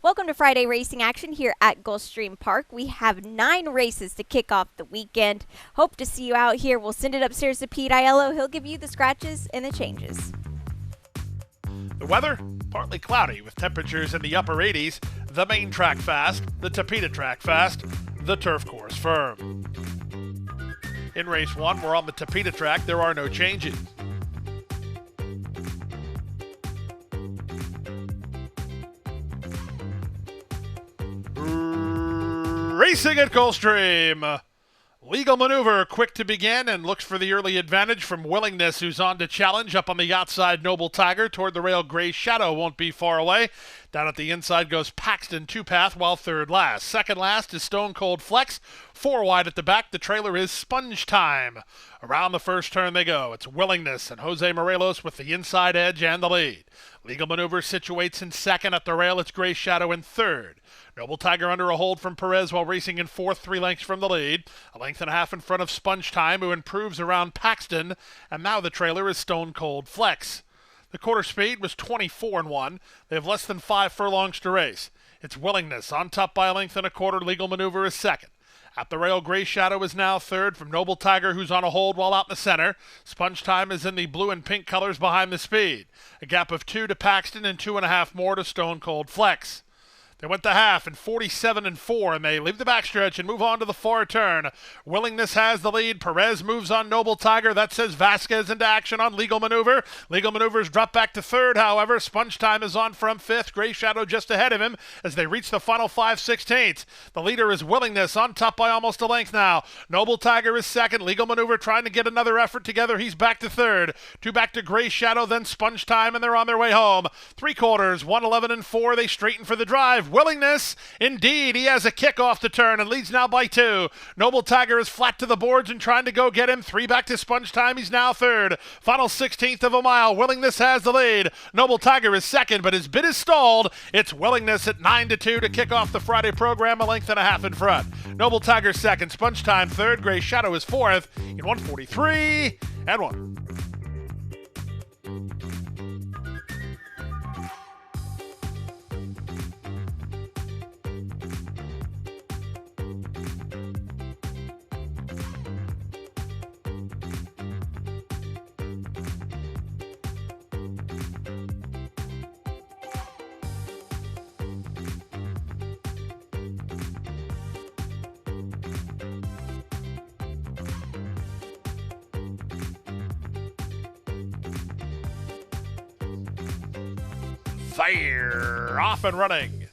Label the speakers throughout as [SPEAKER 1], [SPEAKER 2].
[SPEAKER 1] Welcome to Friday Racing Action here at Gulfstream Park. We have 9 races to kick off the weekend. Hope to see you out here. We'll send it upstairs to Pete Aiello. He'll give you the scratches and the changes.
[SPEAKER 2] The weather, partly cloudy with temperatures in the upper 80s. The main track fast, the Tapeta track fast, the turf course firm. In race 1, we're on the Tapeta track. There are no changes. Racing at Gulfstream. Legal Maneuver quick to begin and looks for the early advantage from Willingness, who's on to challenge. Up on the outside, Noble Tiger. Toward the rail, Gray Shadow won't be far away. Down at the inside goes Paxton Two-Path, while third last. Second last is Stone Cold Flex. 4 wide at the back. The trailer is Sponge Time. Around the first turn they go. It's Willingness and Jose Morelos with the inside edge and the lead. Legal Maneuver situates in second. At the rail, it's Gray Shadow in third. Noble Tiger under a hold from Perez while racing in fourth, 3 lengths from the lead. A length and a half in front of Sponge Time, who improves around Paxton. And now the trailer is Stone Cold Flex. The quarter speed was 24-1. They have less than 5 furlongs to race. It's Willingness on top by a length and a quarter. Legal Maneuver is second. At the rail, Gray Shadow is now third from Noble Tiger, who's on a hold while out in the center. Sponge Time is in the blue and pink colors behind the speed. A gap of 2 to Paxton and 2.5 more to Stone Cold Flex. They went the half in 47-4, and they leave the backstretch and move on to the far turn. Willingness has the lead. Perez moves on Noble Tiger. That says Vasquez into action on Legal Maneuver. Legal Maneuver's dropped back to third, however. Sponge Time is on from fifth. Gray Shadow just ahead of him as they reach the final 5/16. The leader is Willingness on top by almost a length now. Noble Tiger is second. Legal Maneuver trying to get another effort together. He's back to third. 2 back to Gray Shadow, then Sponge Time, and they're on their way home. 3 quarters, 1:11-4. They straighten for the drive. Willingness, indeed, he has a kick off the turn and leads now by 2. Noble Tiger is flat to the boards and trying to go get him. 3 back to Sponge Time. He's now third. Final 16th of a mile. Willingness has the lead. Noble Tiger is second, but his bid is stalled. It's Willingness at 9-2 to kick off the Friday program, a length and a half in front. Noble Tiger second. Sponge Time third. Gray Shadow is fourth in 1:43-1. Fire! Off and running.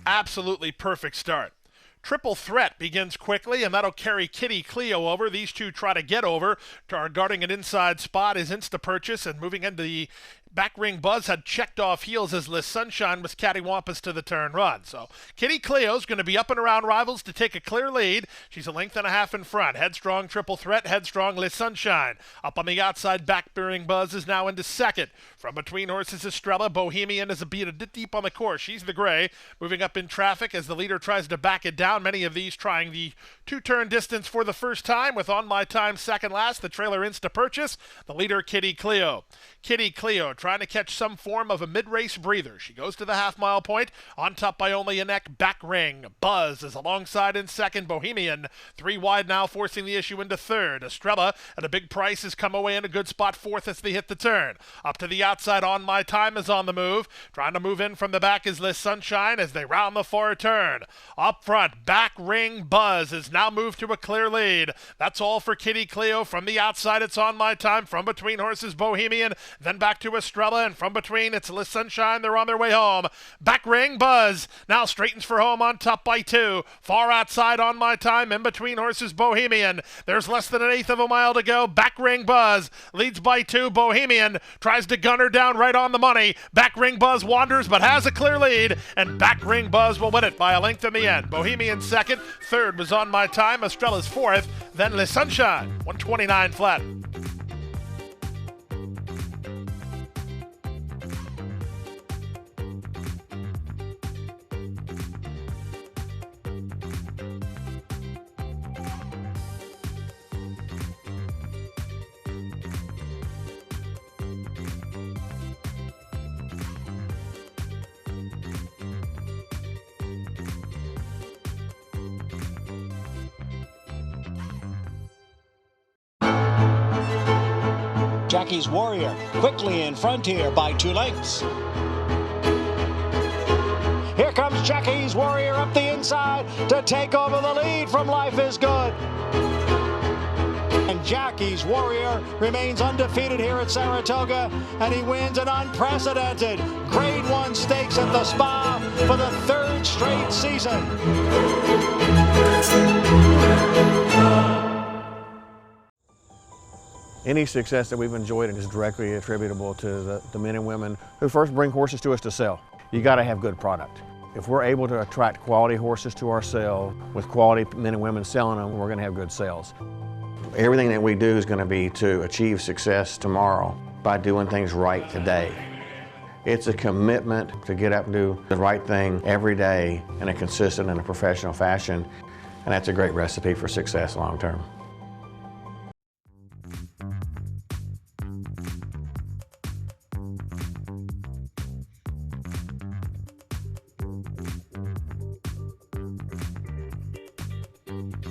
[SPEAKER 2] Absolutely perfect start. Triple Threat begins quickly, and that'll carry Kitty Cleo over. These two try to get over. Guarding an inside spot is Insta Purchase, and moving into the back ring, Buzz had checked off heels as Liz Sunshine was cattywampus to the turn run. So Kitty Cleo's going to be up and around rivals to take a clear lead. She's a length and a half in front. Headstrong Triple Threat, headstrong Liz Sunshine. Up on the outside, back bearing Buzz is now into second. From between horses, Estrella. Bohemian is a bit deep on the course. She's the gray. Moving up in traffic as the leader tries to back it down. Many of these trying the 2-turn distance for the first time with On My Time second last. The trailer Insta Purchase. The leader, Kitty Cleo. Kitty Cleo trying to catch some form of a mid-race breather. She goes to the half-mile point, on top by only a neck. Back ring. Buzz is alongside in second. Bohemian 3 wide now, forcing the issue into third. Estrella at a big price has come away in a good spot fourth as they hit the turn. Up to the outside, On My Time is on the move. Trying to move in from the back is Liz Sunshine as they round the far turn. Up front, back ring. Buzz is now moved to a clear lead. That's all for Kitty Cleo. From the outside, it's On My Time. From between horses, Bohemian. Then back to Estrella, and from between, it's Liz Sunshine. They're on their way home. Back ring, Buzz now straightens for home on top by 2. Far outside, On My Time. In between horses, Bohemian. There's less than an eighth of a mile to go. Back ring, Buzz leads by 2. Bohemian tries to gun her down right on the money. Back ring, Buzz wanders but has a clear lead, and back ring, Buzz will win it by a length in the end. Bohemian second. Third was On My Time. Estrella's fourth. Then Liz Sunshine. 129 flat.
[SPEAKER 3] Jackie's Warrior quickly in front here by 2 lengths. Here comes Jackie's Warrior up the inside to take over the lead from Life is Good. And Jackie's Warrior remains undefeated here at Saratoga, and he wins an unprecedented Grade 1 stakes at the Spa for the 3rd straight season.
[SPEAKER 4] Any success that we've enjoyed is directly attributable to the men and women who first bring horses to us to sell. You got to have good product. If we're able to attract quality horses to our sale with quality men and women selling them, we're going to have good sales. Everything that we do is going to be to achieve success tomorrow by doing things right today. It's a commitment to get up and do the right thing every day in a consistent and a professional fashion, and that's a great recipe for success long term.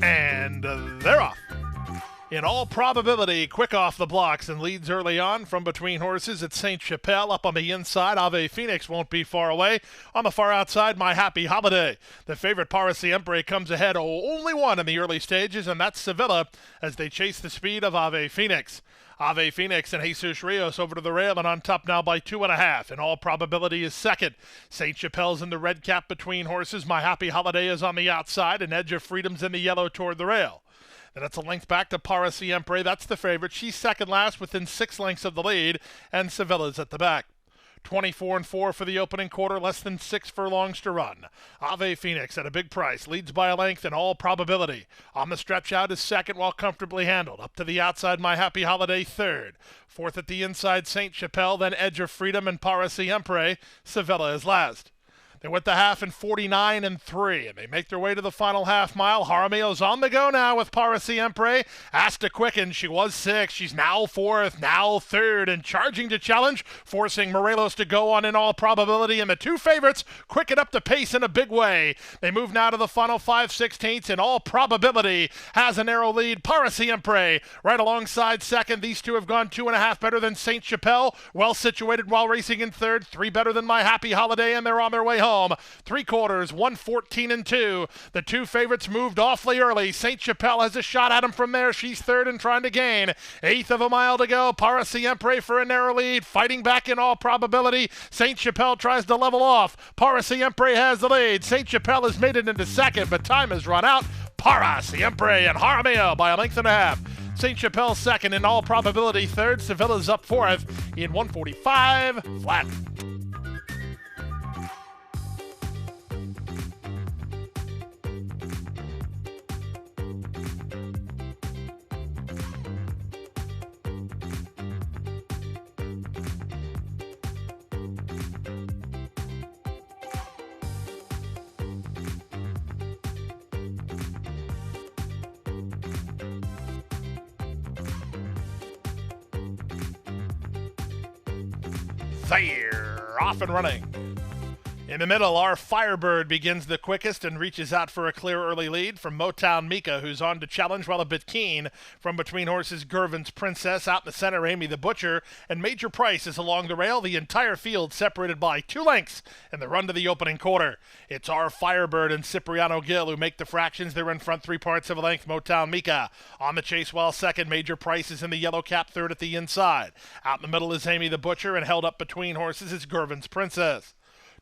[SPEAKER 2] And they're off. In all probability, quick off the blocks and leads early on from between horses at St. Chapelle. Up on the inside, Ave Phoenix won't be far away. On the far outside, My Happy Holiday. The favorite Para Siempre comes ahead, only one in the early stages, and that's Sevilla as they chase the speed of Ave Phoenix. Ave Phoenix and Jesus Rios over to the rail and on top now by 2.5. In all probability is second. St. Chapelle's in the red cap between horses. My Happy Holiday is on the outside and Edge of Freedom's in the yellow toward the rail. Then it's a length back to Para Siempre. That's the favorite. She's second last within 6 lengths of the lead, and Sevilla's at the back. 24-4 for the opening quarter, less than 6 furlongs to run. Ave Phoenix at a big price, leads by a length in all probability. On the stretch out is second while comfortably handled. Up to the outside, My Happy Holiday third. Fourth at the inside, St. Chapelle, then Edge of Freedom and Para Siempre. Sevilla is last. They went the half in 49-3, and they make their way to the final half mile. Jaramillo's on the go now with Para Siempre. Asked to quicken. She was 6th. She's now 4th, now 3rd, and charging to challenge, forcing Morelos to go on in all probability. And the 2 favorites quicken up the pace in a big way. They move now to the final 5/16. In all probability, has a narrow lead. Para Siempre right alongside second. These 2 have gone 2.5 better than St. Chapelle. Well situated while racing in third. 3 better than My Happy Holiday, and they're on their way home. 3 quarters, 1:14-2. The 2 favorites moved awfully early. St. Chapelle has a shot at him from there. She's third and trying to gain. 1/8 of a mile to go. Para Siempre for a narrow lead. Fighting back in all probability. St. Chapelle tries to level off. Para Siempre has the lead. St. Chapelle has made it into second, but time has run out. Para Siempre and Jaramillo by a length and a half. St. Chapelle second, in all probability third. Sevilla's up 4th in 1:45 flat. They're off and running. In the middle, our Firebird begins the quickest and reaches out for a clear early lead from Motown Mika, who's on to challenge while a bit keen. From between horses, Gervin's Princess, out in the center, Amy the Butcher, and Major Price is along the rail. The entire field separated by 2 lengths in the run to the opening quarter. It's our Firebird and Cipriano Gill who make the fractions. They're in front 3/4 of a length. Motown Mika on the chase while second. Major Price is in the yellow cap third at the inside. Out in the middle is Amy the Butcher, and held up between horses is Gervin's Princess.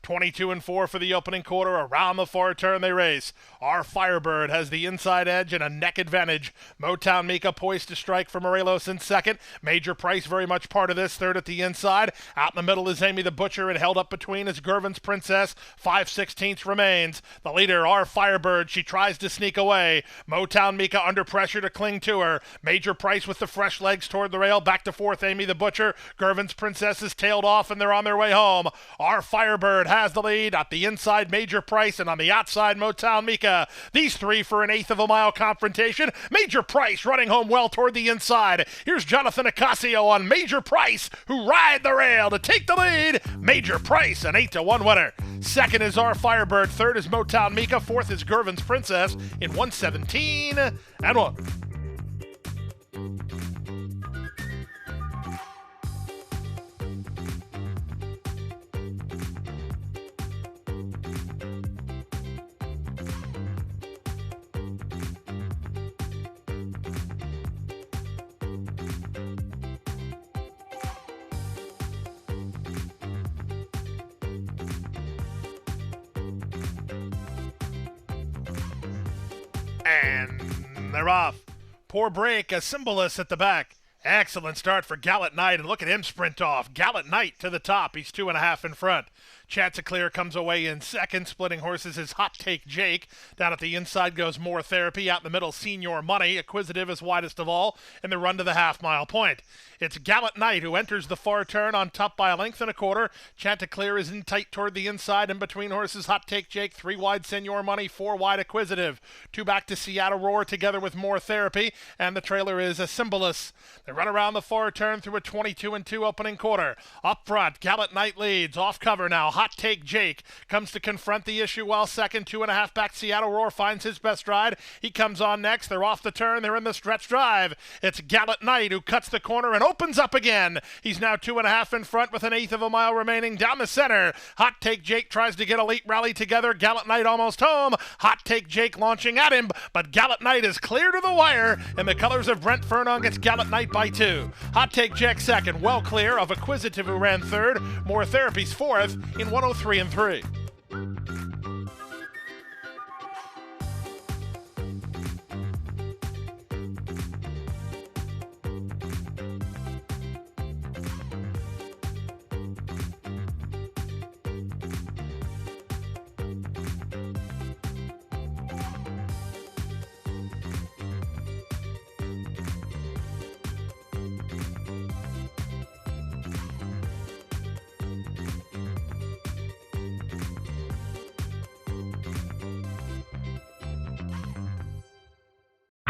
[SPEAKER 2] 22-4 for the opening quarter. Around the far turn they race. Our Firebird has the inside edge and a neck advantage. Motown Mika poised to strike for Morelos in second. Major Price very much part of this, third at the inside. Out in the middle is Amy the Butcher, and held up between is Gervin's Princess. 5/16 remains. The leader, our Firebird, she tries to sneak away. Motown Mika under pressure to cling to her. Major Price with the fresh legs toward the rail. Back to fourth, Amy the Butcher. Gervin's Princess is tailed off, and they're on their way home. Our Firebird has the lead. At the inside, Major Price, and on the outside, Motown Mika. These 3 for an 1/8 of a mile confrontation. Major Price running home well toward the inside. Here's Jonathan Ocasio on Major Price, who ride the rail to take the lead. Major Price, an 8-1 winner. Second is our Firebird. Third is Motown Mika. Fourth is Gervin's Princess in 1:17-1. And they're off. Poor break, a Symbolist at the back. Excellent start for Gallant Knight, and look at him sprint off. Gallant Knight to the top. He's 2.5 in front. Chanticleer comes away in second. Splitting horses is Hot Take Jake. Down at the inside goes More Therapy. Out in the middle, Senior Money. Acquisitive is widest of all in the run to the half-mile point. It's Gallant Knight who enters the far turn on top by a length and a quarter. Chanticleer is in tight toward the inside. In between horses, Hot Take Jake. 3 wide, Senior Money. 4 wide, Acquisitive. 2 back to Seattle Roar together with More Therapy. And the trailer is a Symbolist. They run around the far turn through a 22-2 opening quarter. Up front, Gallant Knight leads. Off cover now, Hot Take Jake comes to confront the issue while second. 2.5 back, Seattle Roar finds his best ride. He comes on next. They're off the turn. They're in the stretch drive. It's Gallant Knight who cuts the corner and opens up again. He's now 2.5 in front with 1/8 of a mile remaining down the center. Hot Take Jake tries to get Elite Rally together. Gallant Knight almost home. Hot Take Jake launching at him, but Gallant Knight is clear to the wire, and the colors of Brent Furlong gets Gallant Knight by 2. Hot Take Jake second, well clear of Acquisitive who ran third. More Therapy's fourth in 103 and 3.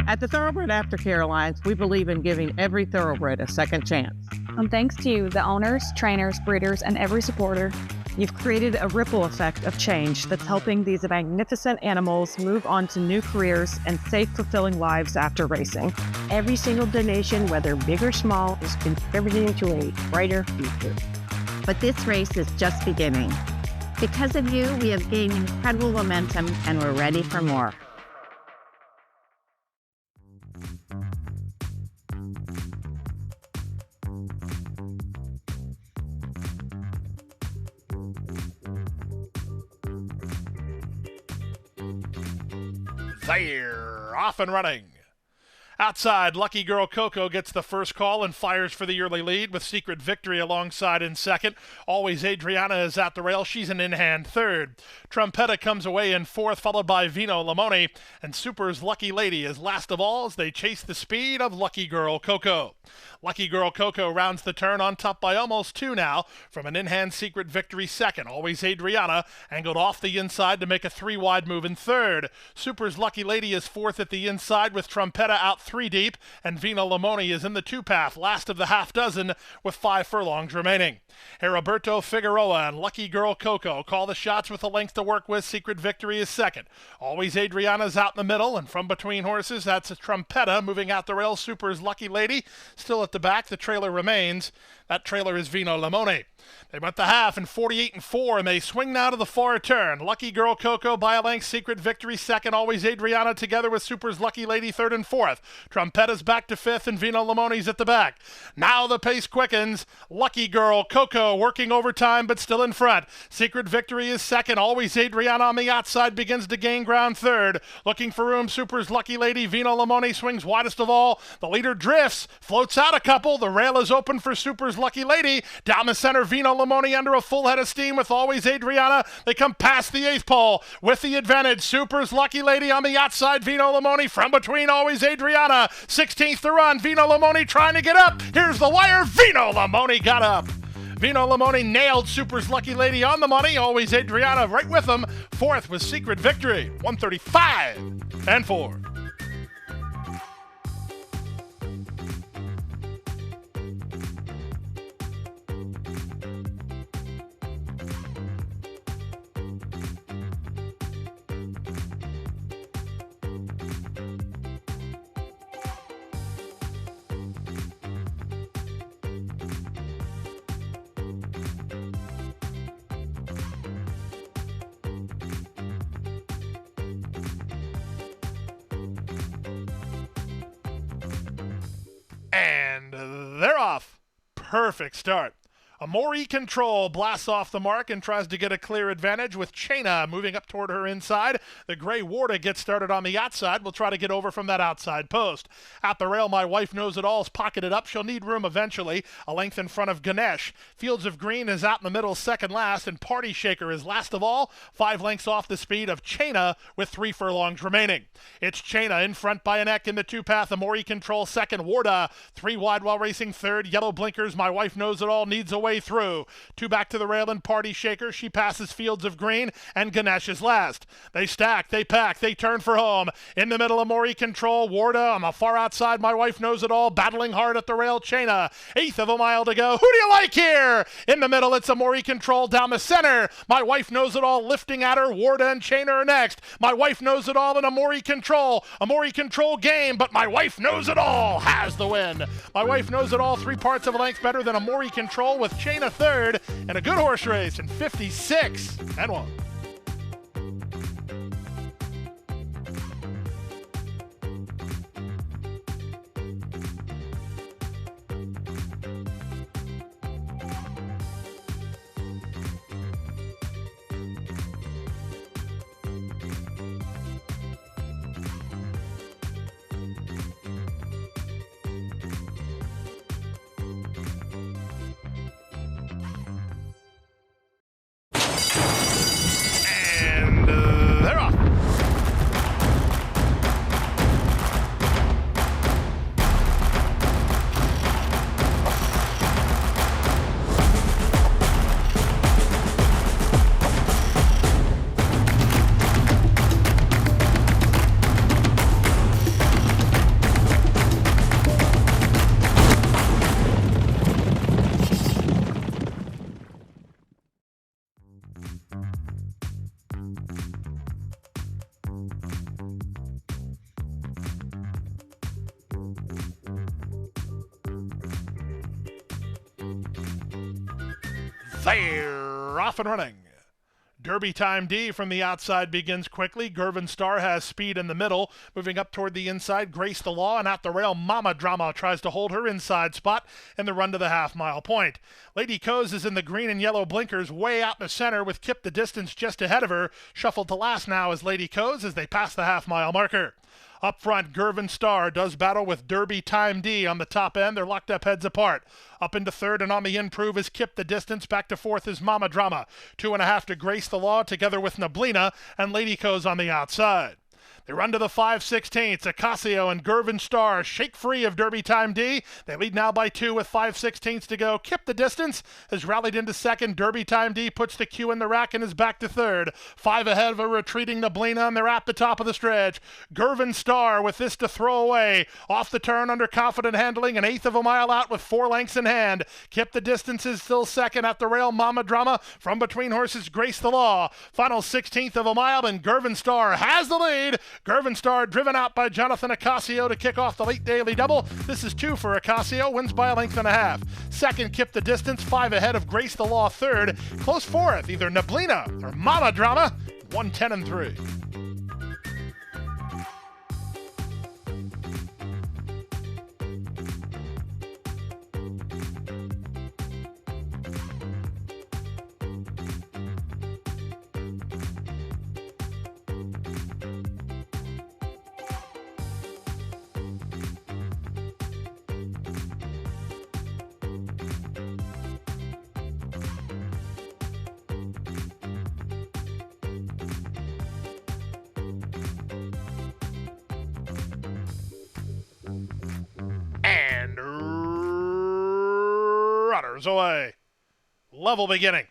[SPEAKER 5] At the Thoroughbred Aftercare Alliance, we believe in giving every thoroughbred a second chance.
[SPEAKER 6] And thanks to you, the owners, trainers, breeders, and every supporter,
[SPEAKER 5] You've created a ripple effect of change that's helping these magnificent animals move on to new careers and safe, fulfilling lives after racing.
[SPEAKER 7] Every single donation, whether big or small, is contributing to a brighter future.
[SPEAKER 8] But this race is just beginning. Because of you, we have gained incredible momentum and we're ready for more.
[SPEAKER 2] They're off and running. Outside, Lucky Girl Coco gets the first call and fires for the early lead with Secret Victory alongside in second. Always Adriana is at the rail. She's an in-hand third. Trumpetta comes away in fourth, followed by Vino Limone. And Super's Lucky Lady is last of all as they chase the speed of Lucky Girl Coco. Lucky Girl Coco rounds the turn on top by almost two now from an in-hand Secret Victory second. Always Adriana angled off the inside to make a three-wide move in third. Super's Lucky Lady is fourth at the inside with Trumpetta out three deep, and Vino Limone is in the two-path, last of the half dozen with 5 furlongs remaining. Heriberto Figueroa and Lucky Girl Coco call the shots with a length to work with. Secret Victory is second. Always Adriana's out in the middle, and from between horses, that's Trumpetta moving out the rail. Super's Lucky Lady still at the back. The trailer remains. That trailer is Vino Limone. They went the half in 48-4, and they swing now to the far turn. Lucky Girl Coco by a length. Secret Victory second. Always Adriana together with Super's Lucky Lady third and fourth. Trumpetta's back to fifth, and Vino Limone's at the back. Now the pace quickens. Lucky Girl Coco working overtime, but still in front. Secret Victory is second. Always Adriana on the outside begins to gain ground third. Looking for room, Super's Lucky Lady. Vino Limone swings widest of all. The leader drifts, floats out a couple. The rail is open for Super's Lucky Lady. Down the center, Vino Limone under a full head of steam with Always Adriana. They come past the eighth pole with the advantage. Super's Lucky Lady on the outside. Vino Limone from between Always Adriana. 16th to run. Vino Limone trying to get up. Here's the wire. Vino Limone got up. Vino Limone nailed Super's Lucky Lady on the money. Always Adriana right with them. Fourth was Secret Victory. 135-4. And they're off. Perfect start. Amori Control blasts off the mark and tries to get a clear advantage with Chaina moving up toward her inside. The gray Warda gets started on the outside. Will try to get over from that outside post. At the rail, My Wife Knows It All is pocketed up. She'll need room eventually. A length in front of Ganesh. Fields of Green is out in the middle, second last, and Party Shaker is last of all. 5 lengths off the speed of Chaina with 3 furlongs remaining. It's Chaina in front by a neck in the two-path. Amori Control second. Warda 3 wide while racing third. Yellow blinkers. My Wife Knows It All needs a way through. 2 back to the rail and Party Shaker. She passes Fields of Green and Ganesh is last. They stack, they pack, they turn for home. In the middle, Amori Control. Warda on the far outside. My Wife Knows It All battling hard at the rail. Chaina, 1/8 of a mile to go. Who do you like here? In the middle, it's Amori Control down the center. My Wife Knows It All lifting at her. Warda and Chaina are next. My Wife Knows It All and Amori Control. Amori Control game, but My Wife Knows It All has the win. My Wife Knows It All 3 parts of a length better than Amori Control with Chaina third, and a good horse race in 56-1. They're off. They're off and running. Derby Time D from the outside begins quickly. Gervin Star has speed in the middle. Moving up toward the inside, Grace the Law, and at the rail, Mama Drama tries to hold her inside spot in the run to the half-mile point. Lady Coase is in the green and yellow blinkers way out in the center with Kip the distance just ahead of her. Shuffled to last now is Lady Coase as they pass the half-mile marker. Up front, Gervin Star does battle with Derby Time D on the top end. They're locked up heads apart. Up into third and on the improve is Kip the distance. Back to fourth is Mama Drama. 2.5 to Grace the Law together with Nablina and Lady Coase on the outside. They run to the 5/16. Acasio and Gervin Star shake free of Derby Time D. They lead now by 2 with 5/16 to go. Kip the distance has rallied into second. Derby Time D puts the cue in the rack and is back to third. 5 ahead of a retreating Nablina, and they're at the top of the stretch. Gervin Star with this to throw away. Off the turn under confident handling, 1/8 of a mile out with 4 lengths in hand. Kip the distance is still second at the rail. Mama Drama from between horses, Grace the Law. Final 16th of a mile, and Gervin Star has the lead. Gervin Star driven out by Jonathan Acasio to kick off the late daily double. This is 2 for Acasio, wins by 1.5 lengths. Second, Kip the distance, 5 ahead of Grace the Law third. Close fourth, either Nablina or Mama Drama, 1:10-3. And runners away. Level beginning.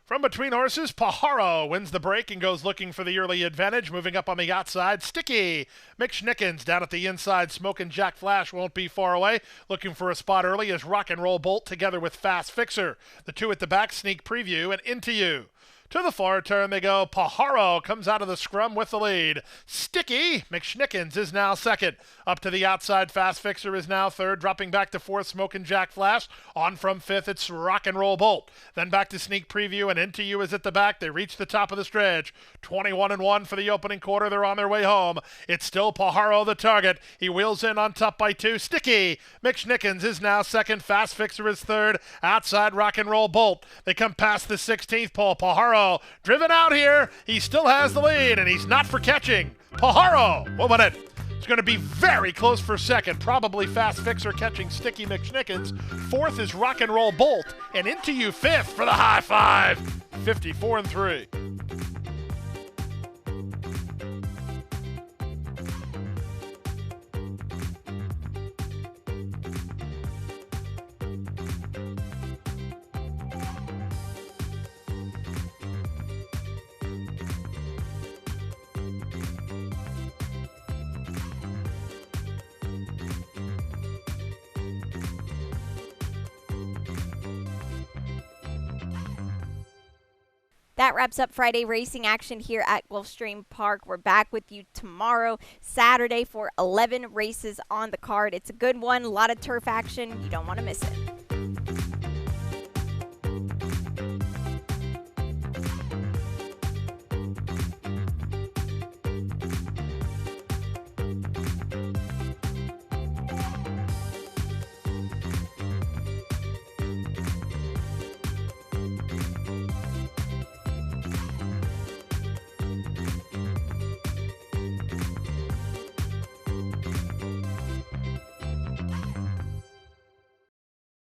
[SPEAKER 2] From between horses, Pajaro wins the break and goes looking for the early advantage. Moving up on the outside, Sticky. Mick Schnickens down at the inside. Smokin' Jack Flash won't be far away. Looking for a spot early is Rock and Roll Bolt together with Fast Fixer. The 2 at the back, Sneak Preview and Into You. To the far turn they go. Pajaro comes out of the scrum with the lead. Sticky McSchnickens is now second. Up to the outside, Fast Fixer is now third. Dropping back to fourth, Smokin' Jack Flash. On from fifth, it's Rock and Roll Bolt. Then back to Sneak Preview, and Into You is at the back. They reach the top of the stretch. 21-1 for the opening quarter. They're on their way home. It's still Pajaro the target. He wheels in on top by two. Sticky McSchnickens is now second. Fast Fixer is third. Outside, Rock and Roll Bolt. They come past the 16th pole. Pajaro driven out here. He still has the lead, and he's not for catching. Pajaro, what about it? It's going to be very close for second. Probably Fast Fixer catching Sticky McSchnickens. Fourth is Rock and Roll Bolt, and Into You fifth for the high five. 54-3.
[SPEAKER 1] That wraps up Friday racing action here at Gulfstream Park. We're back with you tomorrow, Saturday, for 11 races on the card. It's a good one, a lot of turf action. You don't want to miss it.